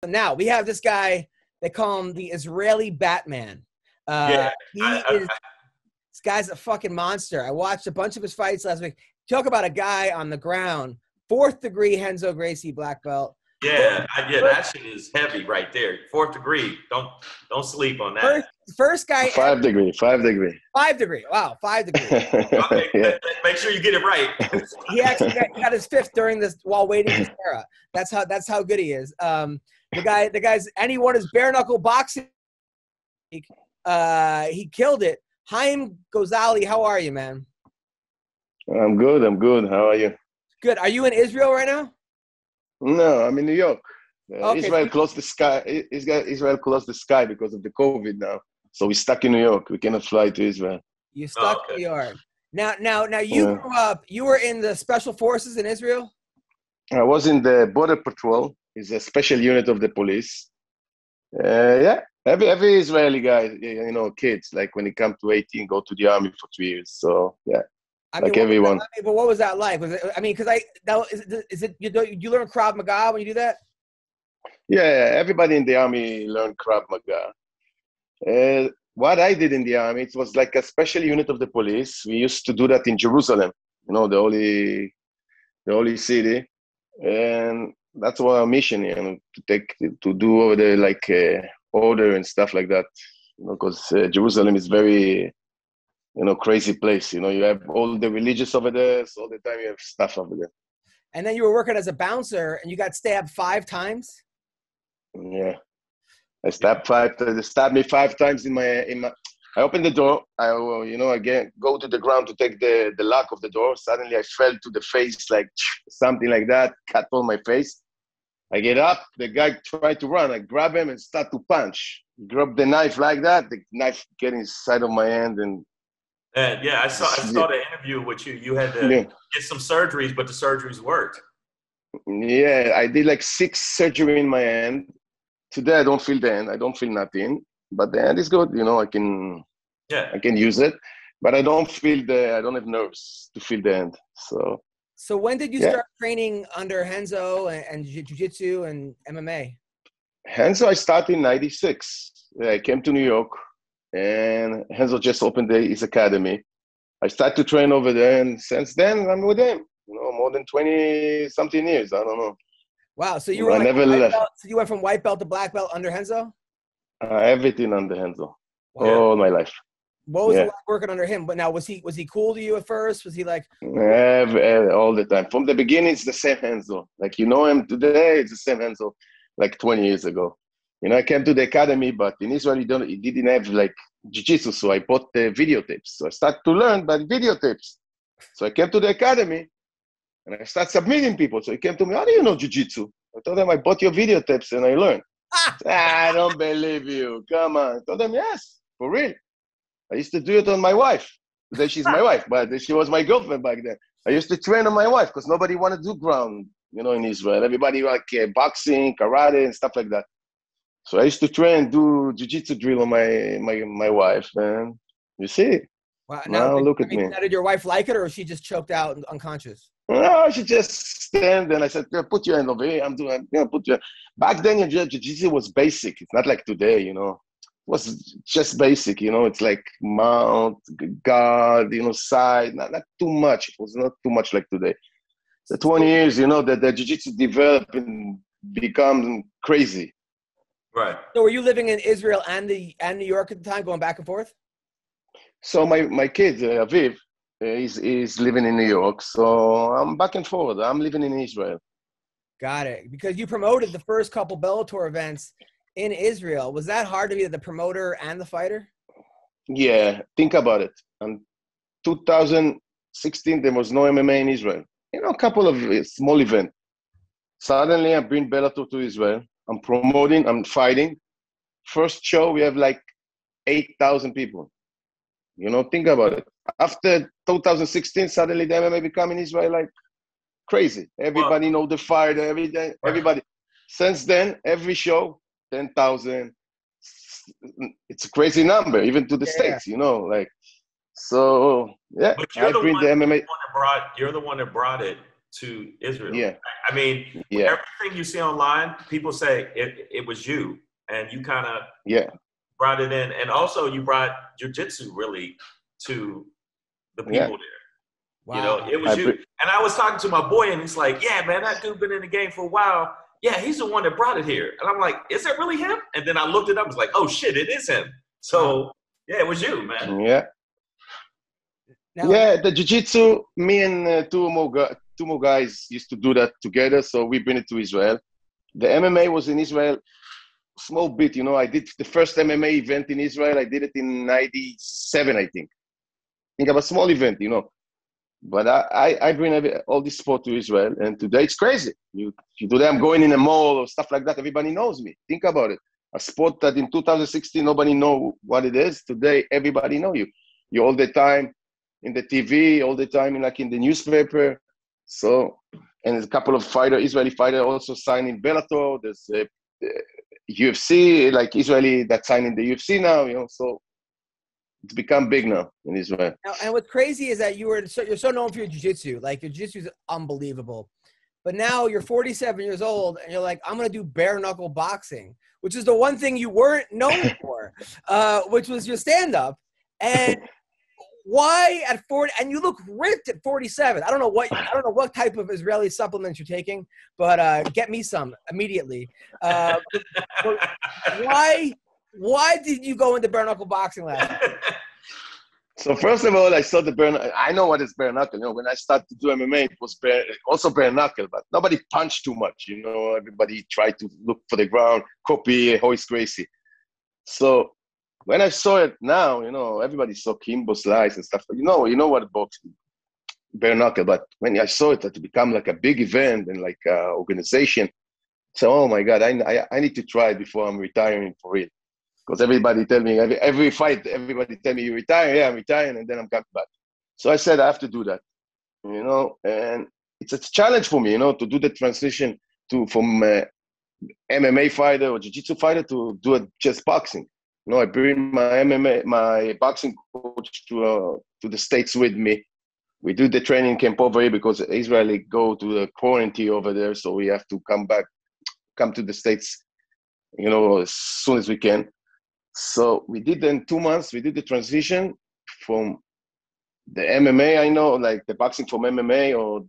Now we have this guy. They call him the Israeli Batman. This guy's a fucking monster. I watched a bunch of his fights last week. Talk about a guy on the ground. 4th degree Renzo Gracie black belt. That shit is heavy right there. 4th degree. Don't sleep on that. First guy. 5 degree. 5 degree. 5 degree. Wow, 5 degree. Okay, Yeah. make sure you get it right. He actually got his 5th during this while waiting for Sarah. That's how good he is. The guy's and he won his bare knuckle boxing. He killed it. Haim Gozali, how are you, man? I'm good. How are you? Good. Are you in Israel right now? No, I'm in New York. Okay. Israel closed the sky. Israel closed the sky because of the COVID now. So we're stuck in New York. We cannot fly to Israel. You stuck in New York. Now you grew up. You were in the special forces in Israel. I was in the border patrol. It's a special unit of the police. Every Israeli guy, kids, like when they come to 18, go to the army for 3 years. So yeah. Everyone. But what was that like? You learn Krav Maga when you do that? Yeah, everybody in the army learned Krav Maga. What I did in the army, it was like a special unit of the police. We used to do that in Jerusalem, the holy city, and that's our mission, to do over there order and stuff like that, because Jerusalem is very. Crazy place. You have all the religious over there, so all the time you have stuff over there. And then you were working as a bouncer, and you got stabbed 5 times. Yeah, I stabbed 5. They stabbed me 5 times in my. I opened the door. Again go to the ground to take the lock of the door. Suddenly I fell to the face, like something like that, cut on my face. I get up. The guy tried to run. I grab him and start to punch. Grab the knife like that. The knife get inside of my hand and. I saw the interview with you. You had to get some surgeries, but the surgeries worked. Yeah, I did like 6 surgery in my hand. Today I don't feel the hand. I don't feel nothing. But the hand is good. I can use it. But I don't have nerves to feel the hand. So when did you start training under Renzo and jiu-jitsu and MMA? Renzo, I started in 96. I came to New York. And Renzo just opened his academy. I started to train over there, and since then I'm with him. More than 20-something years. I don't know. Wow! So you were never left. So you went from white belt to black belt under Renzo. Everything under Renzo, all my life. What was it like working under him? But now was he cool to you at first? Was he like all the time? From the beginning, it's the same Renzo. Like him today, it's the same Renzo, like 20 years ago. I came to the academy, but in Israel, he didn't have like jiu-jitsu, so I bought the videotapes. So I started to learn by videotapes. So I came to the academy, and I started submitting people. So he came to me, how do you know jiu-jitsu? I told him, I bought your videotapes, and I learned. I don't believe you. Come on. I told him, yes, for real. I used to do it on my wife. Today she's my wife, but she was my girlfriend back then. I used to train on my wife because nobody wanted to do ground, in Israel. Everybody like boxing, karate, and stuff like that. So I used to do jiu-jitsu drill on my wife, and you see. Wow. Now look at me. Now, did your wife like it, or was she just choked out and unconscious? No, she just stand, and I said, put your hand over here. Put your. Back then, jiu-jitsu was basic. It's not like today, It was just basic, It's like mount, guard, side. Not too much. It was not too much like today. The 20 years, that the jiu-jitsu developed and become crazy. Right. So were you living in Israel and New York at the time, going back and forth? So my kid, Aviv, is living in New York. So I'm back and forth. I'm living in Israel. Got it. Because you promoted the first couple Bellator events in Israel. Was that hard to be the promoter and the fighter? Yeah. Think about it. In 2016, there was no MMA in Israel. A couple of small events. Suddenly, I bring Bellator to Israel. I'm promoting, I'm fighting. First show, we have like 8,000 people. Think about it. After 2016, suddenly the MMA become in Israel like crazy. Everybody know the fighter, everybody. Since then, every show, 10,000. It's a crazy number, even to the States, So, yeah. But you're the one that brought it to Israel. Yeah. I mean, everything you see online, people say it was you, and you kind of brought it in, and also you brought jiu-jitsu really to the people there. Wow. You know, it was you. And I was talking to my boy, and he's like, "Yeah, man, that dude been in the game for a while. Yeah, he's the one that brought it here." And I'm like, "Is it really him?" And then I looked it up. I was like, "Oh shit, it is him." So yeah, it was you, man. Yeah. Now, the jiu-jitsu, me and two more guys used to do that together. So we bring it to Israel. The MMA was in Israel, small bit. You know, I did the first MMA event in Israel. I did it in '97, I think. Think of a small event, you know. But I bring all this sport to Israel, and today it's crazy. Today I'm going in a mall or stuff like that. Everybody knows me. Think about it. A sport that in 2016 nobody know what it is. Today everybody know you. You're all the time in the TV, all the time in the newspaper. So, and there's a couple of Israeli fighters also signed in Bellator. There's UFC, like Israeli that signed in the UFC now. You know, so. It's become big now in Israel. And what's crazy is that you're so known for your jiu-jitsu. Like, your jiu-jitsu is unbelievable. But now you're 47 years old, and you're like, I'm going to do bare knuckle boxing, which is the one thing you weren't known for, which was your stand-up. And why at 40? And you look ripped at 47. I don't know what type of Israeli supplements you're taking, but get me some immediately. But why did you go into bare knuckle boxing last year? So first of all, I saw the bare knuckle. I know what is bare knuckle. You know, when I started to do MMA, it was also bare knuckle, but nobody punched too much. You know, everybody tried to look for the ground, copy Royce Gracie. So when I saw it now, you know, everybody saw Kimbo slice and stuff. You know what boxing, bare knuckle. But when I saw it, it become like a big event and like organization. So, oh my God, I need to try it before I'm retiring for real. Because everybody tell me, every fight, everybody tell me, you retire? Yeah, I'm retiring, and then I'm coming back. So I said, I have to do that, you know, and it's a challenge for me, you know, to do the transition from MMA fighter or jiu-jitsu fighter to do just boxing. You know, I bring my boxing coach to the States with me. We do the training camp over here because Israeli go to the quarantine over there, so we have to come to the States, you know, as soon as we can. So we did in 2 months, we did the transition from the MMA, I know, like the boxing from MMA or,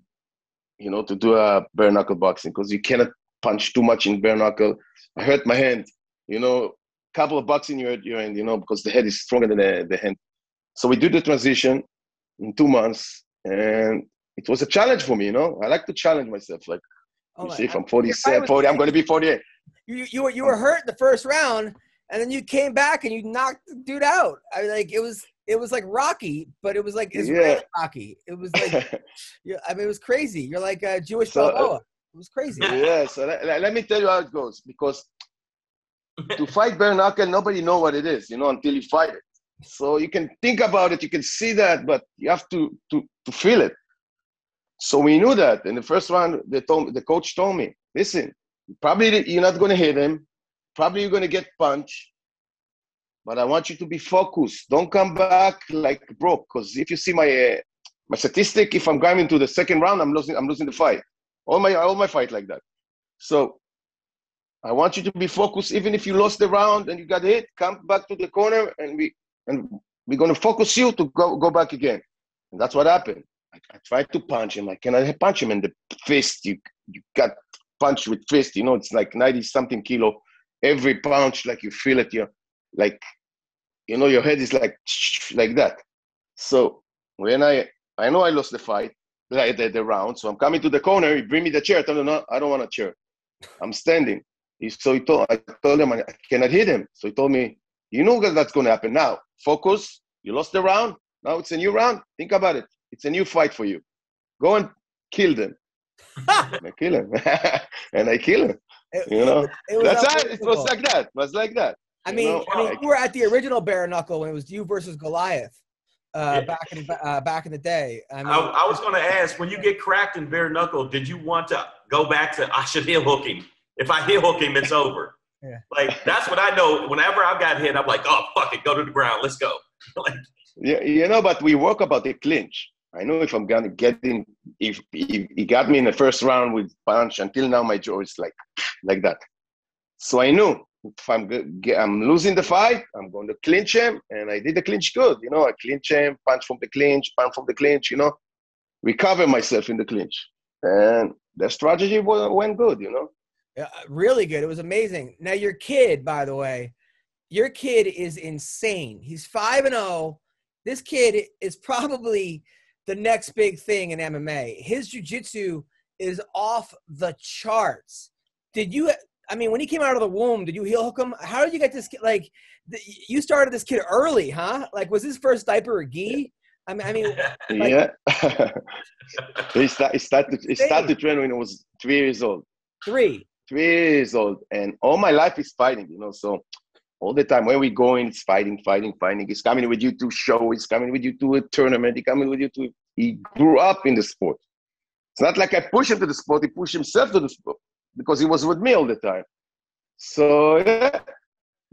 you know, to do a bare knuckle boxing because you cannot punch too much in bare knuckle. I hurt my hand, you know, couple of bucks in your hand, you know, because the head is stronger than the hand. So we did the transition in 2 months and it was a challenge for me, you know. I like to challenge myself. Like, you see, if I'm 47, 40, I'm going to be 48. You were hurt the first round. And then you came back and you knocked the dude out. I mean, like it was like Rocky, but it was like Israeli Rocky. It was like, I mean, it was crazy. You're like a Jewish Balboa. It was crazy. Yeah. So let me tell you how it goes. Because to fight bare knuckle, nobody know what it is, you know, until you fight it. So you can think about it, you can see that, but you have to feel it. So we knew that. In the first round, the coach told me, listen, probably you're not going to hit him. Probably you're going to get punched, but I want you to be focused. Don't come back like broke, because if you see my statistic, if I'm going into the second round, I'm losing the fight. All my fight like that. So I want you to be focused. Even if you lost the round and you got hit, come back to the corner, and we're going to focus you to go back again. And that's what happened. I tried to punch him. I cannot punch him in the fist. You got punched with fist. You know, it's like 90-something kilo. Every punch, like you feel it, you're like, you know, your head is like that. So when I know I lost the fight, like the round, so I'm coming to the corner, he bring me the chair. I told him, no, I don't want a chair. I'm standing. I told him I cannot hit him. So he told me, you know that's going to happen now. Focus. You lost the round. Now it's a new round. Think about it. It's a new fight for you. Go and kill them. I kill him. And I kill him. You know, that's how it was like that. It was like that. I mean, you were at the original bare knuckle when it was you versus Goliath back in the day. I mean, I was going to ask, when you get cracked in bare knuckle, did you want to go back to I should heel hook him? If I heel hook him, it's over. Yeah. Like that's what I know. Whenever I got hit, I'm like, oh fuck it, go to the ground, let's go. Like, yeah, you know, but we work about the clinch. I know if I'm gonna get him, if he got me in the first round with punch, until now my jaw is like that. So I knew if I'm losing the fight, I'm going to clinch him, and I did the clinch good. You know, I clinch him, punch from the clinch, you know, recover myself in the clinch. And the strategy went good, you know. Yeah, really good. It was amazing. Now, your kid, by the way, your kid is insane. He's 5-0. This kid is probably the next big thing in MMA. His jiu-jitsu is off the charts. When he came out of the womb, did you heel hook him? How did you get this kid? Like, you started this kid early, huh? Like, was his first diaper a gi? Yeah. He started to train when he was 3 years old. 3 years old. And all my life is fighting, you know. So all the time when we going, it's fighting. He's coming with you to show. He's coming with you to a tournament. He grew up in the sport. It's not like I push him to the sport. He pushed himself to the sport because he was with me all the time. So yeah,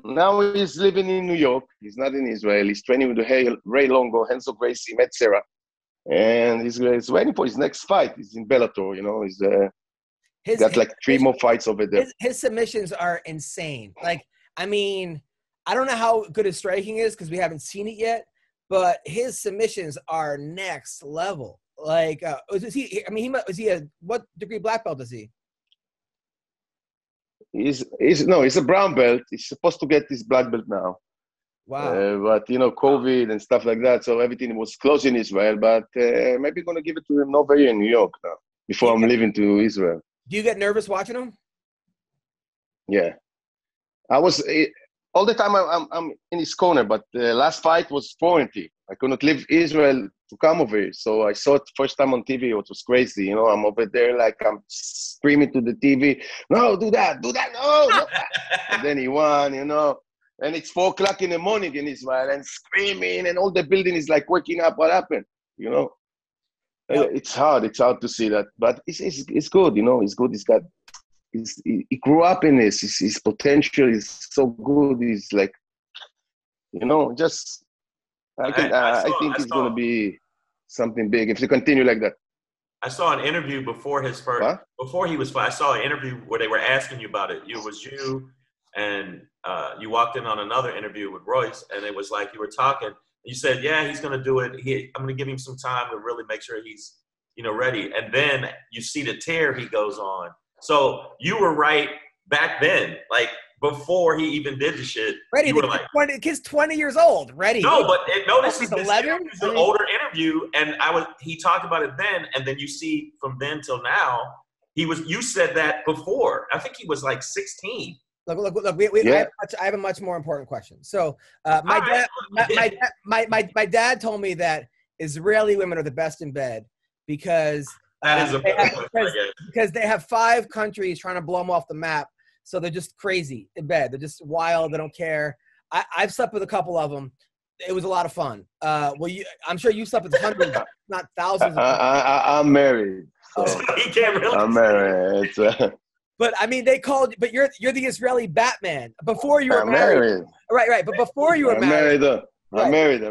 now he's living in New York. He's not in Israel. He's training with Ray Longo, Henzo Gracie, Met Sarah. And he's waiting for his next fight. He's in Bellator, you know. He's got like 3 more fights over there. His submissions are insane. Like, I don't know how good his striking is because we haven't seen it yet, but his submissions are next level. Like, what degree black belt is he? He's a brown belt. He's supposed to get his black belt now. Wow. But, you know, COVID and stuff like that, so everything was closed in Israel. But maybe going to give it to him over here in New York now before I'm leaving to Israel. Do you get nervous watching him? Yeah. I was all the time I'm in his corner, but the last fight was quarantine. I couldn't leave Israel to come over here. So I saw it first time on TV. It was crazy. You know, I'm over there like I'm screaming to the TV, no, do that, no. And then he won, you know. And it's 4 o'clock in the morning in Israel and screaming and all the building is like waking up. What happened? You know, yep. It's hard to see that, but it's good. You know, it's good. He grew up in this. His potential is so good. He's like, you know, just I think it's going to be something big if you continue like that. I saw an interview before his first, before he was fight. I saw an interview where they were asking you about it. It was you, and you walked in on another interview with Royce, and it was like you were talking. You said, "Yeah, he's going to do it. I'm going to give him some time to really make sure he's, you know, ready." And then you see the tear he goes on. So you were right back then, like before he even did the shit. Ready? You were like, the kid's 20 years old. Ready? No, but notice he's this 11. It's an older interview, and he talked about it then, and then you see from then till now, you said that before. I think he was like 16. Look. Yeah. I have a much more important question. So my dad told me that Israeli women are the best in bed because because they have 5 countries trying to blow them off the map. So they're just crazy in bed. They're just wild. They don't care. I've slept with a couple of them. It was a lot of fun. I'm sure you slept with hundreds, not thousands. I'm married. So he can't really. I'm married. But I mean, they called. But you're the Israeli Batman. Before you were married. Right. But before you were married. I'm married.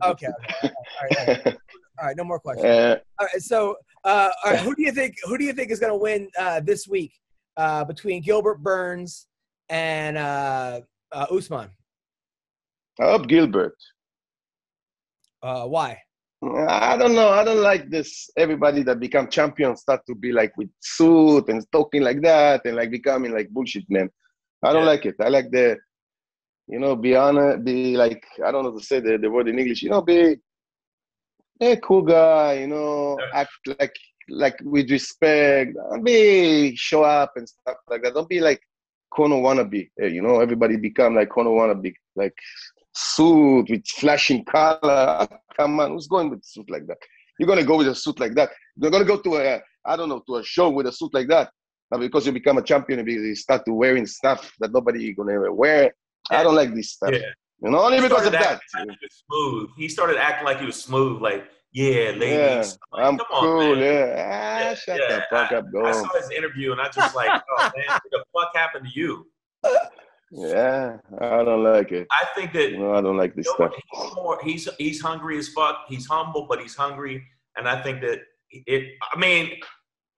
Okay. All right. No more questions. All right. So, all right. Who do you think is going to win this week between Gilbert Burns and Usman? I hope Gilbert. Why? I don't know. I don't like this. Everybody that become champions start to be like with suit and talking like that and like becoming like bullshit man. I don't like it. I like the, you know, be honest, be like, I don't know to say the word in English, you know, be a cool guy, you know, act like with respect, don't be show up and stuff like that. Don't be like Conor wannabe, you know, everybody become like Conor wannabe, like suit with flashing color. Come on, who's going with a suit like that? You're going to go with a suit like that. You're going to go to a show with a suit like that. Now, because you become a champion, you start to wearing stuff that nobody going to wear. I don't like this stuff. Yeah. You know, only because of that. Smooth. He started acting like he was smooth, like, yeah, ladies. Yeah, like, I'm cool, man. Shut the fuck up, go. I saw his interview, and I just like, oh, man, what the fuck happened to you? Yeah, I don't like it. I think that I don't like this stuff. He's hungry as fuck. He's humble, but he's hungry. and I think that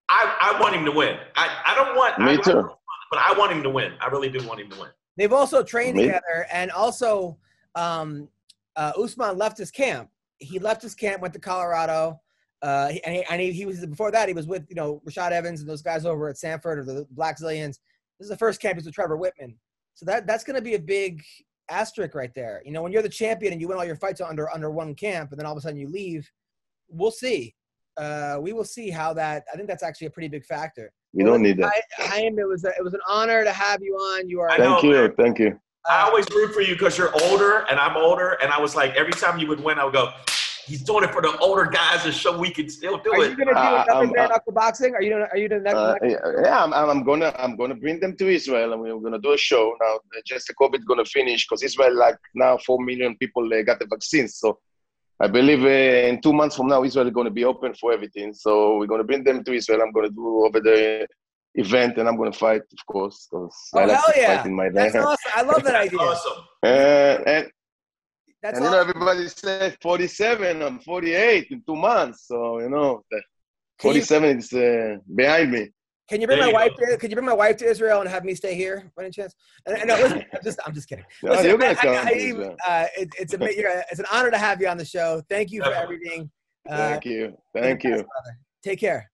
I want him to win. I don't want. Me too. But I want him to win. I really do want him to win. They've also trained together, and also Usman left his camp. He left his camp, went to Colorado, and he was before that. He was with Rashad Evans and those guys over at Sanford or the Black Zillions. This is the first camp. He's with Trevor Whitman. So that's going to be a big asterisk right there. When you're the champion and you win all your fights under one camp, and then all of a sudden you leave, we'll see. We will see how that. I think that's actually a pretty big factor. We don't need that. Haim, it was an honor to have you on. You are. Thank you. I always root for you because you're older and I'm older, and I was like, every time you would win, I would go, he's doing it for the older guys to show we can still do it. Are you gonna do another bare knuckle boxing? Are you the next? Yeah, I'm gonna bring them to Israel, and we're gonna do a show now. Just the COVID gonna finish because Israel, now 4 million people got the vaccines, so. I believe in 2 months from now, Israel is going to be open for everything. So we're going to bring them to Israel. I'm going to do over the event, and I'm going to fight, of course. I like to fight in my That's awesome. I love that idea. Awesome. That's awesome. Everybody says 47. I'm 48 in 2 months. So, 47 is behind me. Can you bring my wife? Could you bring my wife to Israel and have me stay here by any chance? No, listen, I'm just kidding. Listen, you're gonna come it's an honor to have you on the show. Thank you for everything. Thank you. Take care.